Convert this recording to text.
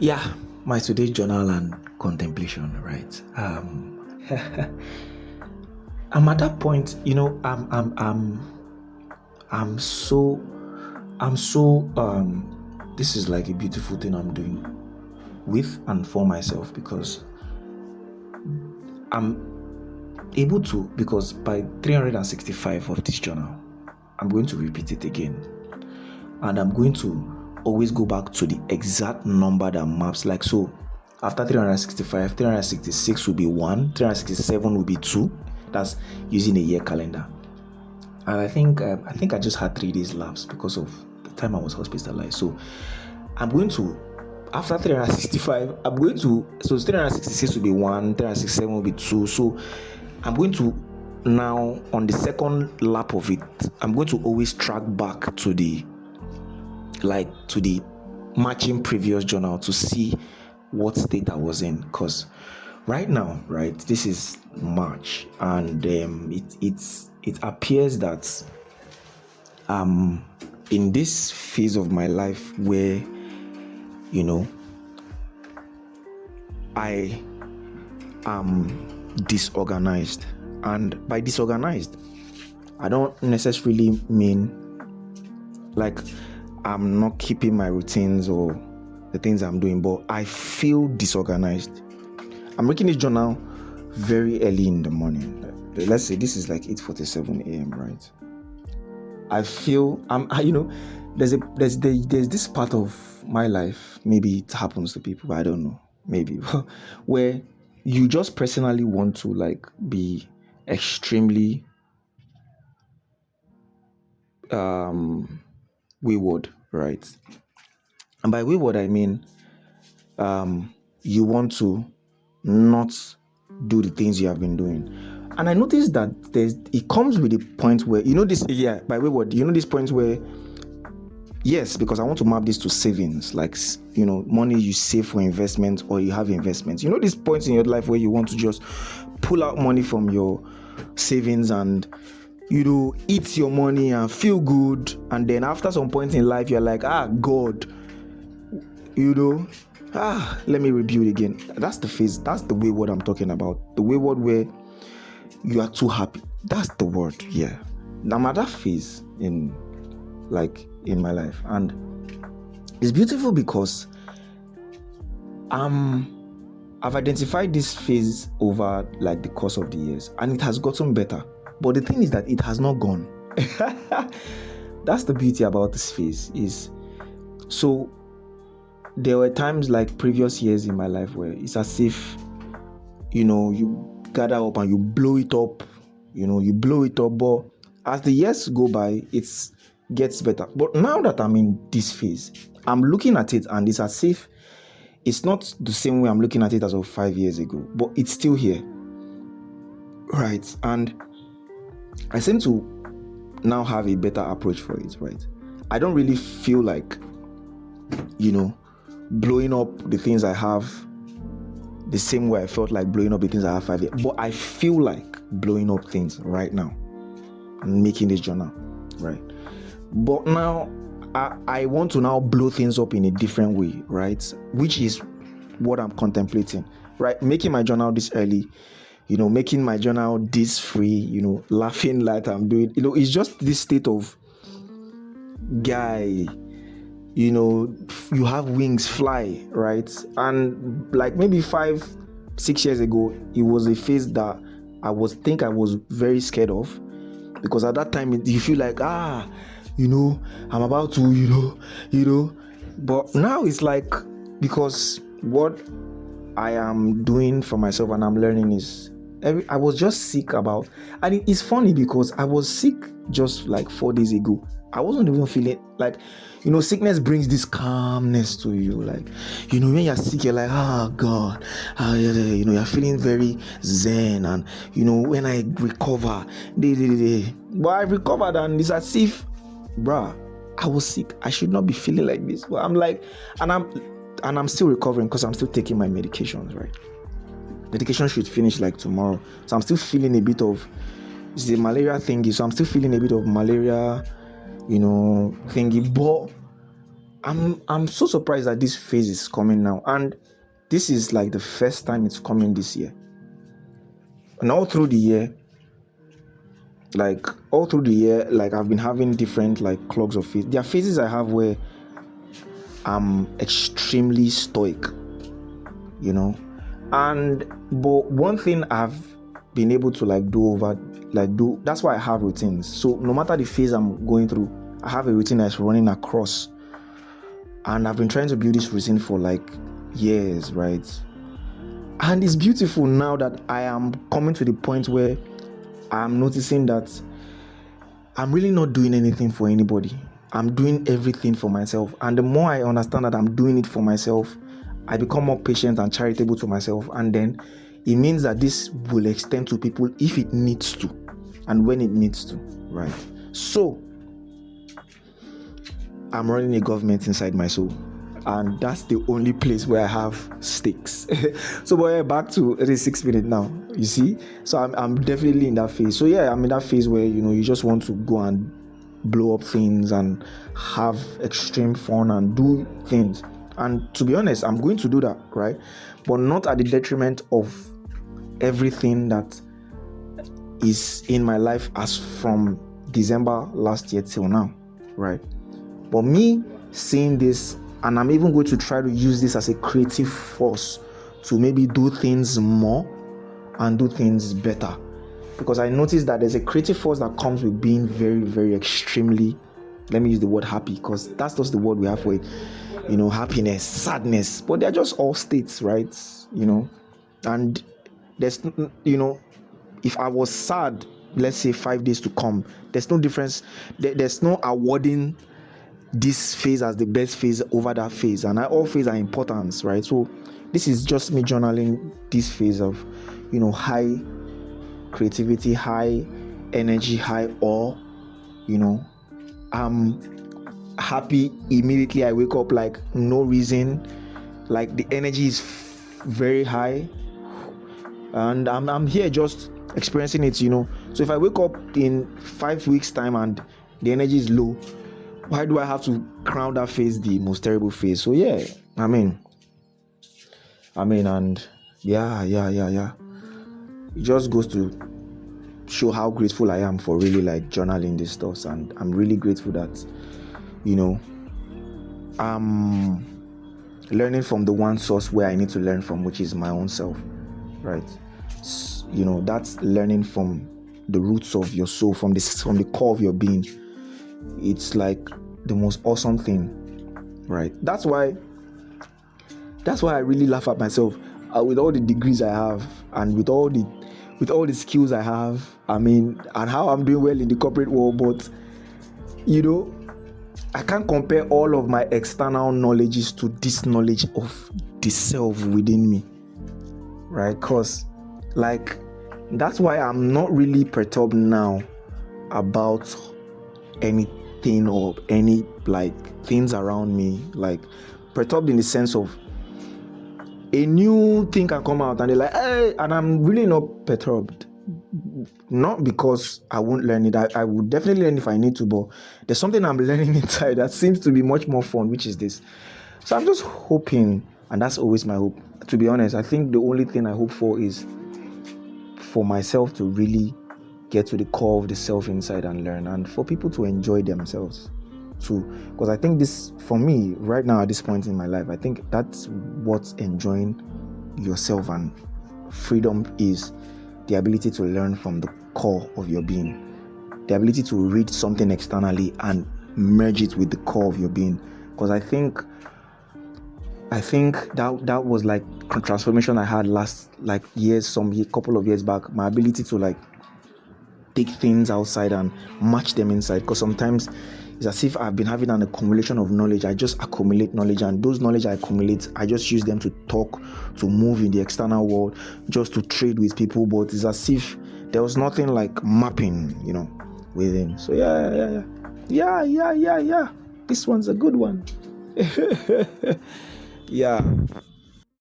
Yeah, my today journal and contemplation, right? I'm at that point, I'm so this is like a beautiful thing I'm doing with and for myself, because I'm able to, because by 365 of this journal, I'm going to repeat it again, and I'm going to always go back to the exact number that maps. Like, so after 365, 366 will be 1, 367 will be 2. That's using a year calendar. And I think I just had 3 days lapse because of the time I was hospitalized. So I'm going to, after 365, so 366 will be 1, 367 will be 2. So I'm going to now, on the second lap of it, I'm going to always track back to the matching previous journal to see what state I was in. Because right now, right, this is March, and it appears that in this phase of my life where I am disorganized. And by disorganized, I don't necessarily mean like I'm not keeping my routines or the things I'm doing, but I feel disorganized. I'm making this journal very early in the morning. Let's say this is like 8:47 a.m., right? I feel there's this part of my life, maybe it happens to people, I don't know, maybe, where you just personally want to like be extremely wayward, right? And by wayward I mean you want to not do the things you have been doing. And I noticed that it comes with a point where by wayward, this point where, yes, because I want to map this to savings, like money you save for investment, or you have investments. These points in your life where you want to just pull out money from your savings and eat your money and feel good, and then after some point in life you're like, God, let me rebuild again. That's the phase. That's the wayward I'm talking about. The wayward where you are too happy. That's the word. Yeah. I'm at that phase in my life, and it's beautiful because I've identified this phase over like the course of the years, and it has gotten better. But the thing is that it has not gone. That's the beauty about this phase. Is so there were times like previous years in my life where it's as if you gather up and you blow it up, but as the years go by, it gets better. But now that I'm in this phase, I'm looking at it and it's as if it's not the same way I'm looking at it as of 5 years ago, but it's still here, right? And I seem to now have a better approach for it, right? I don't really feel like blowing up the things I have the same way I felt like blowing up the things I have 5 years, but I feel like blowing up things right now and making this journal, right? But now I want to now blow things up in a different way, right? Which is what I'm contemplating, right? Making my journal this early, making my journal this free, laughing like I'm doing, it's just this state of guy, you have wings, fly, right? And like maybe 5-6 years ago, it was a phase that I was very scared of, because at that time you feel like I'm about to but now it's like, because what I am doing for myself and I'm learning is I was just sick about, and it's funny because I was sick just like 4 days ago. I wasn't even feeling like, sickness brings this calmness to you. Like, when you're sick, you're like, God, you're feeling very zen. And, when I recover, but I recovered and it's as if, I was sick. I should not be feeling like this. But I'm like, and I'm still recovering because I'm still taking my medications, right? Medication should finish like tomorrow. So I'm still feeling a bit of, it's the malaria thingy. So I'm still feeling a bit of malaria, thingy. But I'm so surprised that this phase is coming now, and this is like the first time it's coming this year. And all through the year, like I've been having different like clogs of phase. There are phases I have where I'm extremely stoic, and but one thing I've been able to do that's why I have routines. So no matter the phase I'm going through, I have a routine that's running across, and I've been trying to build this routine for like years, right? And it's beautiful now that I am coming to the point where I'm noticing that I'm really not doing anything for anybody. I'm doing everything for myself. And the more I understand that I'm doing it for myself, I become more patient and charitable to myself. And then it means that this will extend to people if it needs to and when it needs to, right? So, I'm running a government inside my soul. And that's the only place where I have stakes. So, but back to it is 6 minutes now. You see, so I'm definitely in that phase. So yeah, I'm in that phase where you just want to go and blow up things and have extreme fun and do things. And to be honest, I'm going to do that, right? But not at the detriment of everything that is in my life as from December last year till now, right? But me seeing this, and I'm even going to try to use this as a creative force to maybe do things more and do things better. Because I noticed that there's a creative force that comes with being very, very extremely, let me use the word happy, because that's just the word we have for it. Happiness, sadness, but they're just all states, right? And there's, if I was sad, let's say 5 days to come, there's no difference. There's no awarding this phase as the best phase over that phase, and all phases are important, right? So this is just me journaling this phase of high creativity, high energy, high awe. I'm happy immediately I wake up, like no reason, like the energy is very high, and I'm here just experiencing it. So if I wake up in 5 weeks time and the energy is low, why do I have to crown that phase the most terrible phase? So yeah, I mean, and yeah. It just goes to show how grateful I am for really like journaling these stuff, and I'm really grateful that I'm learning from the one source where I need to learn from, which is my own self, right? That's learning from the roots of your soul, from the core of your being. It's like the most awesome thing, right? That's why I really laugh at myself with all the degrees I have and with all the skills I have. I mean, and how I'm doing well in the corporate world, but I can't compare all of my external knowledges to this knowledge of the self within me, right? Because that's why I'm not really perturbed now about anything or any things around me, perturbed in the sense of a new thing can come out and they're like, hey, and I'm really not perturbed. Not because I won't learn it. I would definitely learn if I need to, but there's something I'm learning inside that seems to be much more fun, which is this. So I'm just hoping, and that's always my hope. To be honest, I think the only thing I hope for is for myself to really get to the core of the self inside and learn, and for people to enjoy themselves too. Because I think this, for me, right now at this point in my life, I think that's what enjoying yourself and freedom is. The ability to learn from the core of your being, the ability to read something externally and merge it with the core of your being. Because I think that was like a transformation I had last couple of years back. My ability to take things outside and match them inside. Because sometimes it's as if I've been having an accumulation of knowledge. I just accumulate knowledge, and those knowledge I accumulate, I just use them to talk, to move in the external world, just to trade with people. But it's as if there was nothing like mapping, within. So yeah. This one's a good one. Yeah.